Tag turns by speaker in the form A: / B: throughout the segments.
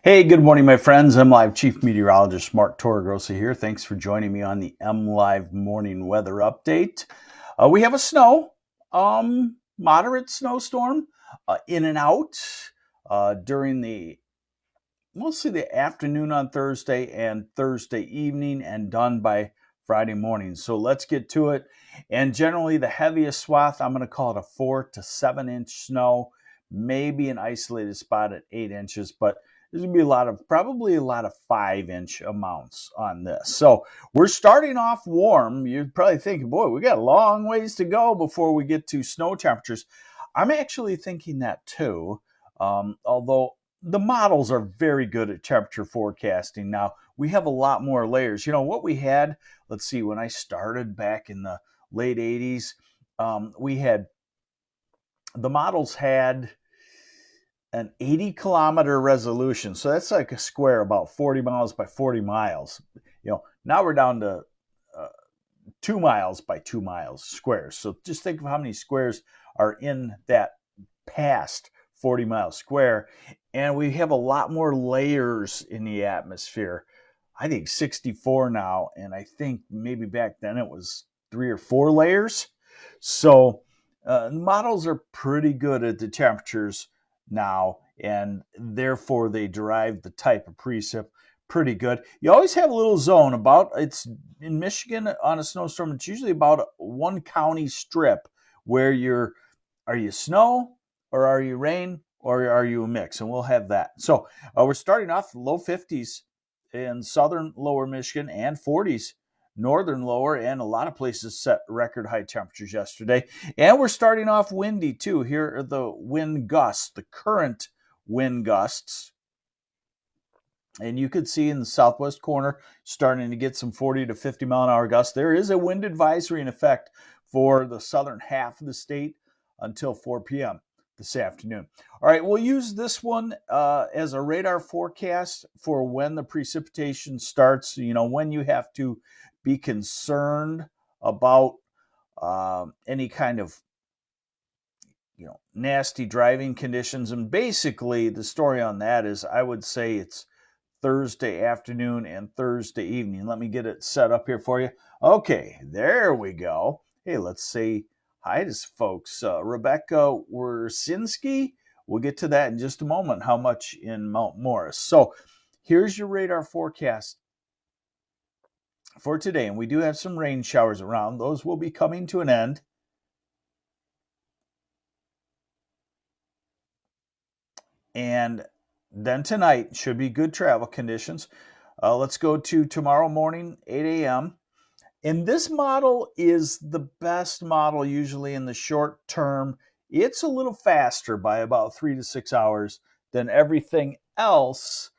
A: Hey, good morning, my friends. MLive Chief Meteorologist Mark Torregrossa here. Thanks for joining me on the MLive Morning Weather Update. We have a moderate snowstorm in and out during mostly the afternoon on Thursday and Thursday evening and done by Friday morning. So let's get to it. And generally the heaviest swath, I'm going to call it a 4 to 7 inch snow, maybe an isolated spot at 8 inches, but there's going to be probably a lot of 5-inch amounts on this. So we're starting off warm. You're probably thinking, boy, we got a long ways to go before we get to snow temperatures. I'm actually thinking that too, although the models are very good at temperature forecasting. Now, we have a lot more layers. You know, what we had, let's see, when I started back in the late 80s, the models had an 80-kilometer resolution. So that's like a square about 40 miles by 40 miles. Now we're down to 2 miles by 2 miles squares. So just think of how many squares are in that past 40-mile square. And we have a lot more layers in the atmosphere. I think 64 now, and I think maybe back then it was 3 or 4 layers. So models are pretty good at the temperatures now, and therefore they derive the type of precip pretty good. You always have a little zone it's in Michigan on a snowstorm. It's usually about one county strip where are you snow or are you rain or are you a mix? And we'll have that. So we're starting off low 50s in southern lower Michigan and 40s northern lower, and a lot of places set record high temperatures yesterday. And we're starting off windy too. Here are the wind gusts, the current wind gusts. And you could see in the southwest corner starting to get some 40 to 50 mile an hour gusts. There is a wind advisory in effect for the southern half of the state until 4 p.m. this afternoon. All right, we'll use this one as a radar forecast for when the precipitation starts, when you have to be concerned about any kind of nasty driving conditions. And basically the story on that is I would say it's Thursday afternoon and Thursday evening. Let me get it set up here for you. Okay, there we go. Hey, let's say hi to folks. Rebecca Wersinski. We'll get to that in just a moment, how much in Mount Morris. So here's your radar forecast for today. And we do have some rain showers around. Those will be coming to an end. And then tonight should be good travel conditions. Let's go to tomorrow morning, 8 a.m. And this model is the best model usually in the short term. It's a little faster by about 3 to 6 hours than everything else.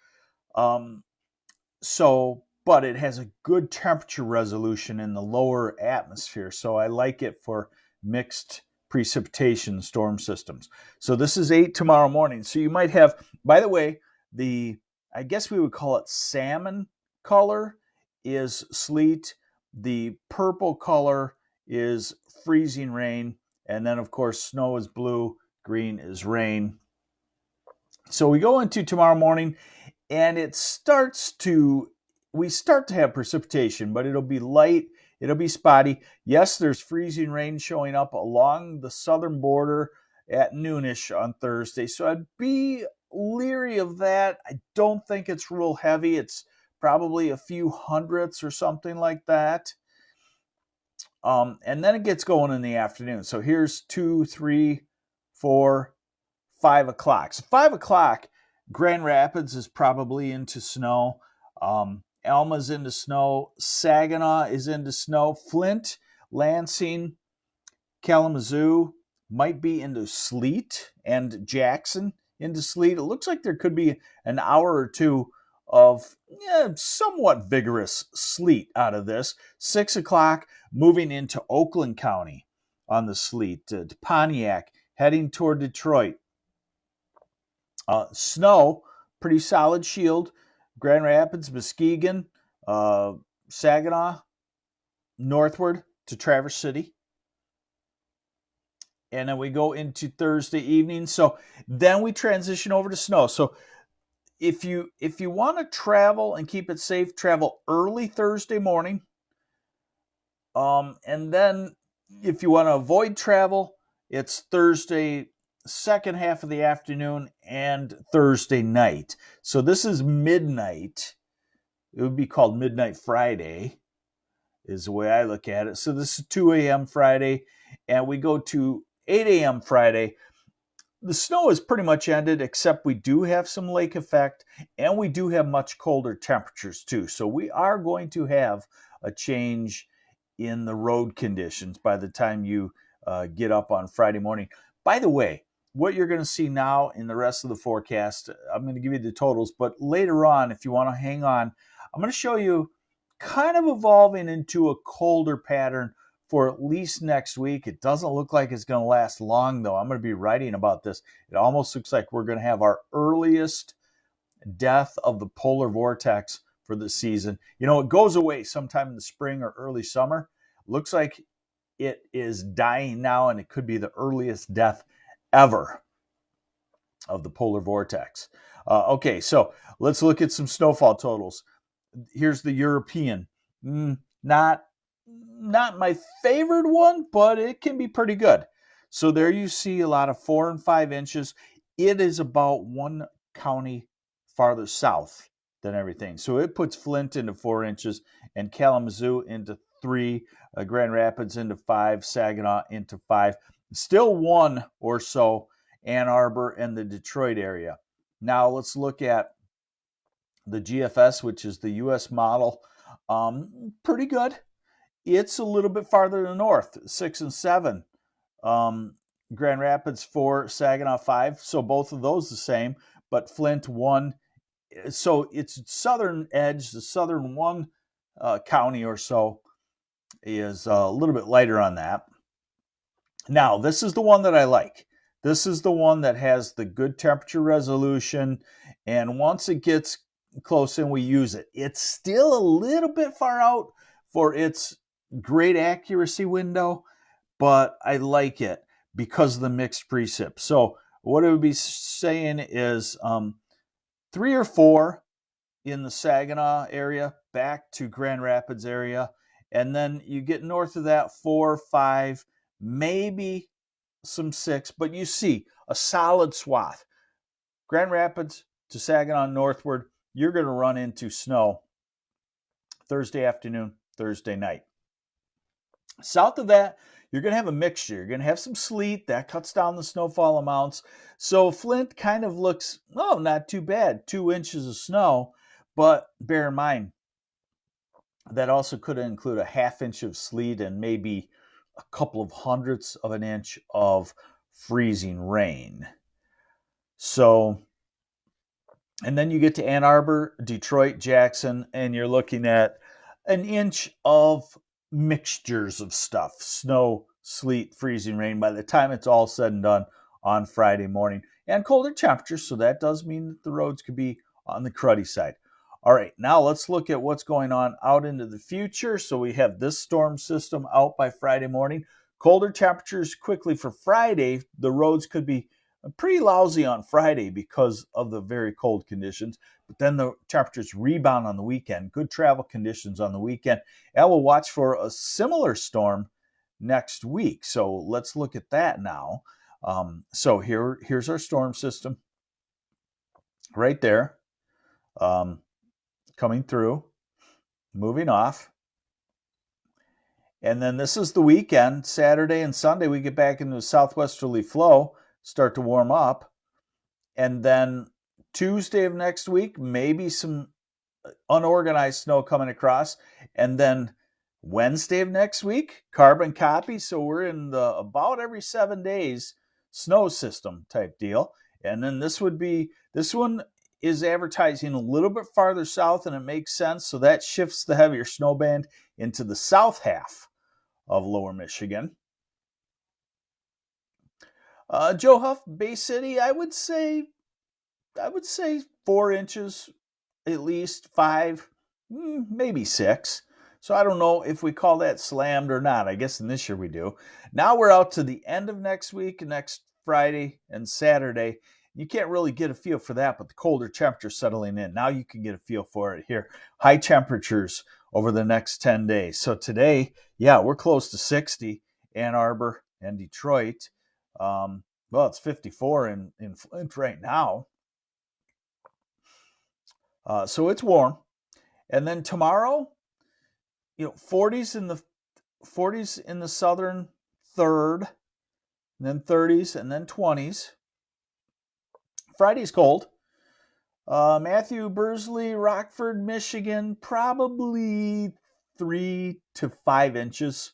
A: But it has a good temperature resolution in the lower atmosphere. So I like it for mixed precipitation storm systems. So this is 8 tomorrow morning. So you might have, by the way, I guess we would call it salmon color is sleet. The purple color is freezing rain. And then, of course, snow is blue, green is rain. So we go into tomorrow morning, and we start to have precipitation, but it'll be light, it'll be spotty. Yes, there's freezing rain showing up along the southern border at noonish on Thursday, so I'd be leery of that. I don't think it's real heavy. It's probably a few hundredths or something like that. And then it gets going in the afternoon. So here's 2, 3, 4, 5 o'clock. So 5 o'clock, Grand Rapids is probably into snow. Alma's into snow. Saginaw is into snow. Flint, Lansing, Kalamazoo might be into sleet, and Jackson into sleet. It looks like there could be an hour or two of somewhat vigorous sleet out of this. 6 o'clock, moving into Oakland County on the sleet, to Pontiac, heading toward Detroit. Snow, pretty solid shield. Grand Rapids, Muskegon, Saginaw, northward to Traverse City. And then we go into Thursday evening. So then we transition over to snow. So if you want to travel and keep it safe, travel early Thursday morning. And then if you want to avoid travel, it's Thursday second half of the afternoon and Thursday night. So this is midnight. It would be called Midnight Friday, is the way I look at it. So this is 2 a.m. Friday, and we go to 8 a.m. Friday. The snow is pretty much ended, except we do have some lake effect, and we do have much colder temperatures too. So we are going to have a change in the road conditions by the time you get up on Friday morning. By the way, what you're going to see now in the rest of the forecast, I'm going to give you the totals, but later on, if you want to hang on, I'm going to show you kind of evolving into a colder pattern for at least next week. It doesn't look like it's going to last long, though. I'm going to be writing about this. It almost looks like we're going to have our earliest death of the polar vortex for the season. You know, it goes away sometime in the spring or early summer. Looks like it is dying now, and it could be the earliest death ever of the polar vortex. Okay, so let's look at some snowfall totals. Here's the European. Not my favorite one, but it can be pretty good. So there you see a lot of 4 and 5 inches. It is about one county farther south than everything. So it puts Flint into 4 inches and Kalamazoo into 3, Grand Rapids into 5, Saginaw into 5. Still 1 or so, Ann Arbor and the Detroit area. Now let's look at the GFS, which is the U.S. model. Pretty good. It's a little bit farther to the north, 6 and 7. Grand Rapids 4, Saginaw 5. So both of those the same, but Flint 1. So it's southern edge, the southern 1 county or so is a little bit lighter on that. Now, this is the one that I like. This is the one that has the good temperature resolution, and once it gets close in, we use it. It's still a little bit far out for its great accuracy window, but I like it because of the mixed precip. So what I would be saying is 3 or 4 in the Saginaw area, back to Grand Rapids area, and then you get north of that 4, 5, maybe some 6, but you see a solid swath. Grand Rapids to Saginaw northward, you're going to run into snow Thursday afternoon, Thursday night. South of that, you're going to have a mixture. You're going to have some sleet. That cuts down the snowfall amounts. So Flint kind of looks, not too bad, 2 inches of snow. But bear in mind, that also could include a half inch of sleet and maybe a couple of hundredths of an inch of freezing rain. So, and then you get to Ann Arbor, Detroit, Jackson, and you're looking at an inch of mixtures of stuff: snow, sleet, freezing rain by the time it's all said and done on Friday morning. And colder temperatures, so that does mean that the roads could be on the cruddy side. All right, now let's look at what's going on out into the future. So we have this storm system out by Friday morning. Colder temperatures quickly for Friday. The roads could be pretty lousy on Friday because of the very cold conditions, but then the temperatures rebound on the weekend. Good travel conditions on the weekend. And we'll watch for a similar storm next week. So let's look at that now. So here's our storm system right there, coming through, moving off. And then this is the weekend. Saturday and Sunday, we get back into a southwesterly flow, start to warm up. And then Tuesday of next week, maybe some unorganized snow coming across. And then Wednesday of next week, carbon copy. So we're in the about every 7 days snow system type deal. And then this one is advertising a little bit farther south, and it makes sense. So that shifts the heavier snow band into the south half of lower Michigan. Joe Huff, Bay City, I would say 4 inches, at least 5, maybe 6. So I don't know if we call that slammed or not. I guess in this year we do. Now we're out to the end of next week, next Friday and Saturday. you can't really get a feel for that, but the colder temperatures settling in. Now you can get a feel for it here. High temperatures over the next 10 days. So today, yeah, we're close to 60, Ann Arbor and Detroit. Well, it's 54 in Flint right now. So it's warm. And then tomorrow, 40s in the southern third, and then 30s, and then 20s. Friday's cold. Matthew, Bursley, Rockford, Michigan, probably 3 to 5 inches.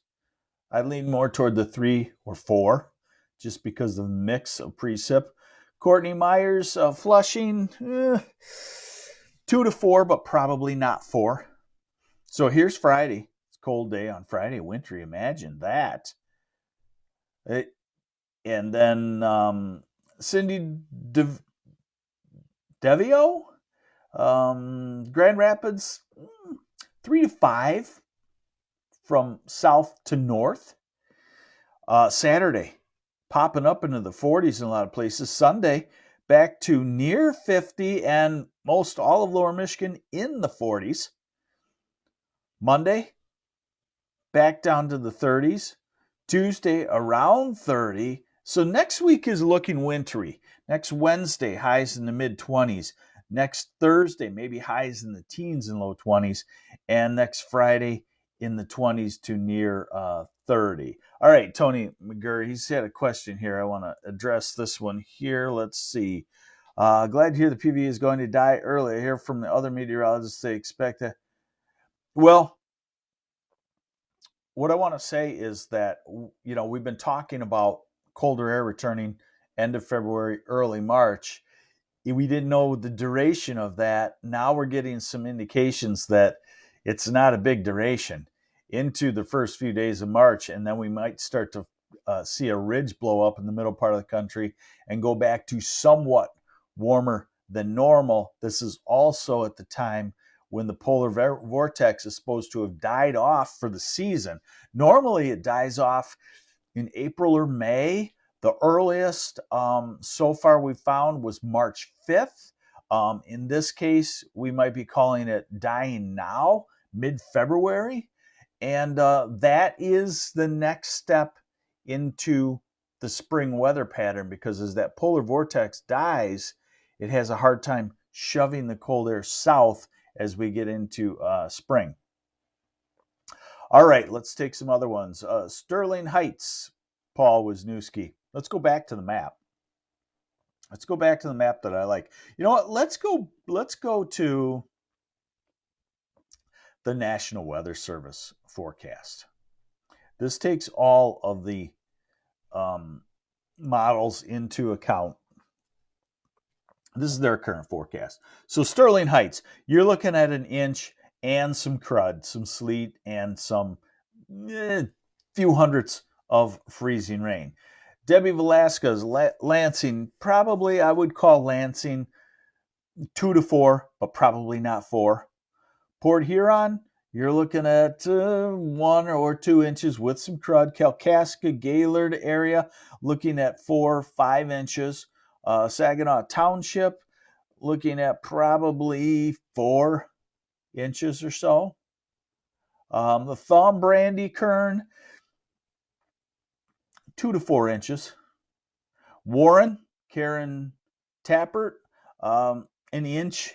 A: I lean more toward the 3 or 4, just because of the mix of precip. Courtney Myers, Flushing, 2 to 4, but probably not 4. So here's Friday. It's a cold day on Friday, wintry. Imagine that. And then Cindy Devio, Grand Rapids, 3 to 5 from south to north. Saturday, popping up into the 40s in a lot of places. Sunday, back to near 50, and most all of Lower Michigan in the 40s. Monday, back down to the 30s. Tuesday, around 30. So next week is looking wintry. Next Wednesday, highs in the mid-20s. Next Thursday, maybe highs in the teens and low 20s. And next Friday, in the 20s to near 30. All right, Tony McGurr, he's had a question here. I want to address this one here. Let's see. Glad to hear the PV is going to die early. I hear from the other meteorologists they expect that. Well, what I want to say is that, we've been talking about colder air returning end of February, early March. We didn't know the duration of that. Now we're getting some indications that it's not a big duration into the first few days of March, and then we might start to see a ridge blow up in the middle part of the country and go back to somewhat warmer than normal. This is also at the time when the polar vortex is supposed to have died off for the season. Normally it dies off in April or May. The earliest so far we found was March 5th. In this case, we might be calling it dying now, mid-February. And that is the next step into the spring weather pattern, because as that polar vortex dies, it has a hard time shoving the cold air south as we get into spring. All right, let's take some other ones. Sterling Heights, Paul Wisniewski. Let's go back to the map. Let's go back to the map that I like. You know what? Let's go to the National Weather Service forecast. This takes all of the models into account. This is their current forecast. So Sterling Heights, you're looking at an inch and some crud, some sleet, and some few hundredths of freezing rain. Debbie Velasquez, Lansing, probably I would call Lansing 2 to 4, but probably not 4. Port Huron, you're looking at 1 or 2 inches with some crud. Kalkaska, Gaylord area, looking at 4 or 5 inches. Saginaw Township, looking at probably 4 inches or so. The Thumb, Brandy, Kern, 2 to 4 inches. Warren, Karen Tappert, an inch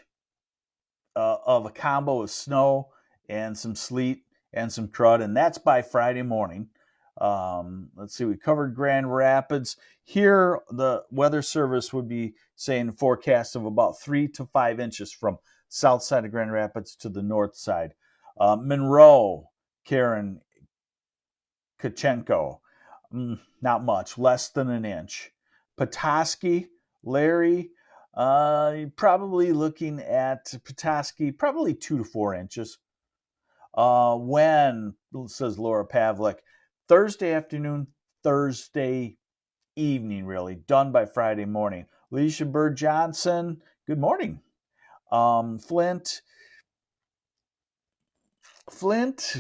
A: of a combo of snow and some sleet and some crud, and that's by Friday morning. Let's see, we covered Grand Rapids. Here, the Weather Service would be saying a forecast of about 3 to 5 inches from south side of Grand Rapids to the north side. Monroe, Karen Kachenko, not much, less than an inch. Petoskey, Larry, probably looking at Petoskey, probably 2 to 4 inches. When, says Laura Pavlik, Thursday afternoon, Thursday evening, really, done by Friday morning. Alicia Bird Johnson, good morning. Flint,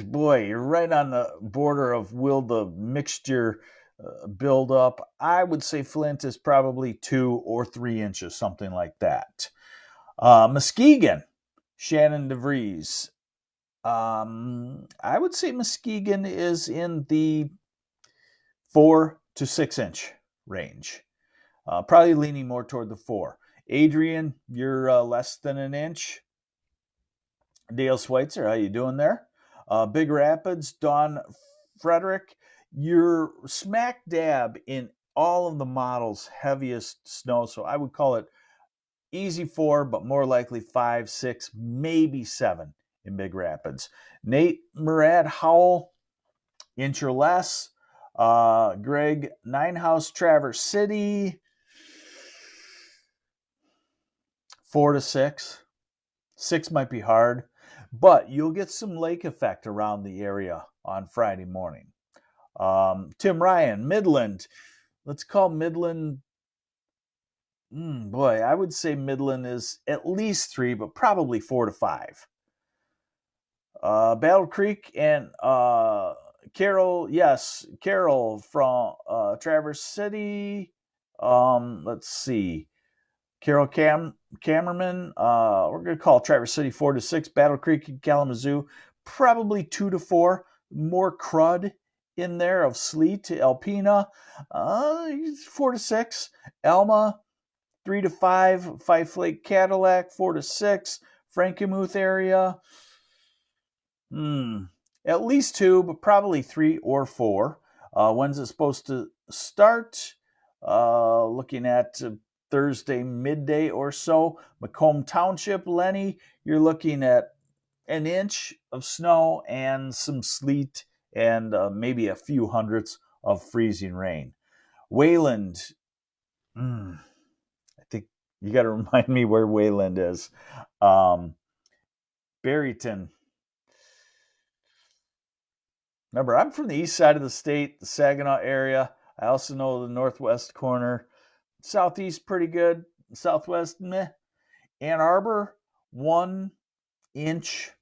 A: boy, you're right on the border of will the mixture build up. I would say Flint is probably 2 or 3 inches, something like that. Muskegon, Shannon DeVries. I would say Muskegon is in the 4 to 6 inch range. Probably leaning more toward the 4. Adrian, you're less than an inch. Dale Schweitzer, how you doing there? Big Rapids, Don Frederick, you're smack dab in all of the models' heaviest snow. So I would call it easy 4, but more likely 5, 6, maybe 7 in Big Rapids. Nate Murad Howell, inch or less. Greg Ninehouse, Traverse City, 4 to 6. 6 might be hard, but you'll get some lake effect around the area on Friday morning. Tim Ryan, Midland. Let's call Midland. Boy, I would say Midland is at least 3, but probably 4 to 5. Battle Creek and Carol, yes, Carol from Traverse City. Let's see. Carol Cameraman, we're going to call Traverse City 4 to 6. Battle Creek and Kalamazoo, probably 2 to 4. More crud in there of sleet. Alpena, 4 to 6. Alma, 3 to 5. Five Lake Cadillac, 4 to 6. Frankenmuth area, at least 2, but probably 3 or 4. When's it supposed to start? Looking at Thursday midday or so. Macomb Township, Lenny, you're looking at an inch of snow and some sleet and maybe a few hundredths of freezing rain. Wayland, I think you got to remind me where Wayland is. Barryton. Remember, I'm from the east side of the state, the Saginaw area. I also know the northwest corner. Southeast, pretty good. Southwest, meh. Ann Arbor, 1 inch.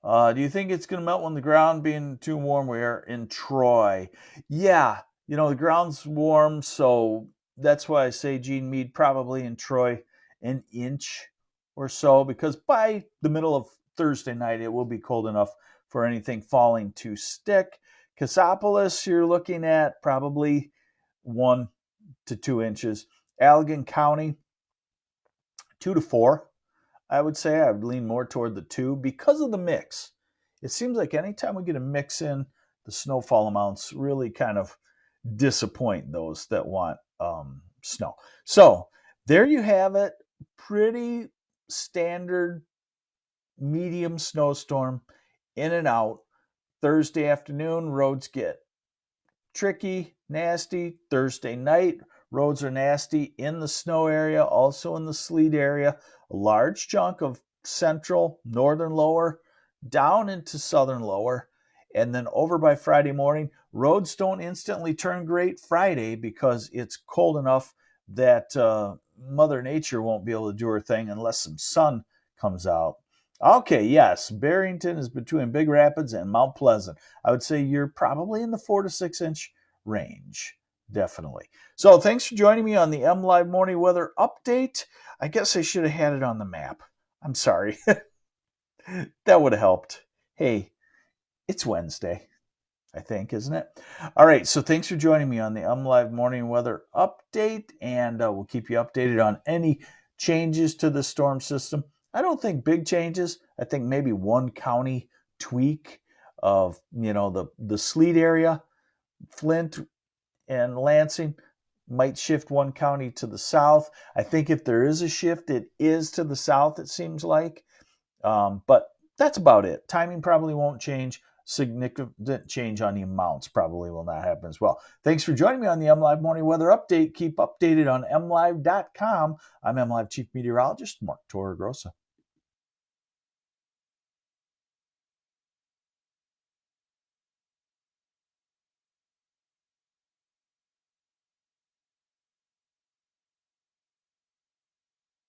A: Do you think it's going to melt when the ground being too warm? We are in Troy. Yeah, the ground's warm, so that's why I say Gene Meade probably in Troy an inch or so, because by the middle of Thursday night, it will be cold enough for anything falling to stick. Cassopolis, you're looking at probably 1 to 2 inches. Allegan County, 2 to 4. I would say I would lean more toward the 2 because of the mix. It seems like anytime we get a mix in, the snowfall amounts really kind of disappoint those that want snow. So there you have it. Pretty standard medium snowstorm in and out. Thursday afternoon, roads get tricky, nasty. Thursday night, roads are nasty in the snow area, also in the sleet area. A large chunk of central, northern lower, down into southern lower. And then over by Friday morning, roads don't instantly turn great Friday because it's cold enough that Mother Nature won't be able to do her thing unless some sun comes out. Okay, yes, Barrington is between Big Rapids and Mount Pleasant. I would say you're probably in the 4 to 6 inch range, definitely. So thanks for joining me on the MLive Morning Weather Update. I guess I should have had it on the map. I'm sorry. That would have helped. Hey, it's Wednesday, I think, isn't it? All right, so thanks for joining me on the MLive Morning Weather Update, and we'll keep you updated on any changes to the storm system. I don't think big changes. I think maybe one county tweak of, the sleet area. Flint and Lansing might shift one county to the south. I think if there is a shift, it is to the south, it seems like. But that's about it. Timing probably won't change. Significant change on the amounts probably will not happen as well. Thanks for joining me on the MLive Morning Weather Update. Keep updated on MLive.com. I'm MLive Chief Meteorologist Mark Torregrossa.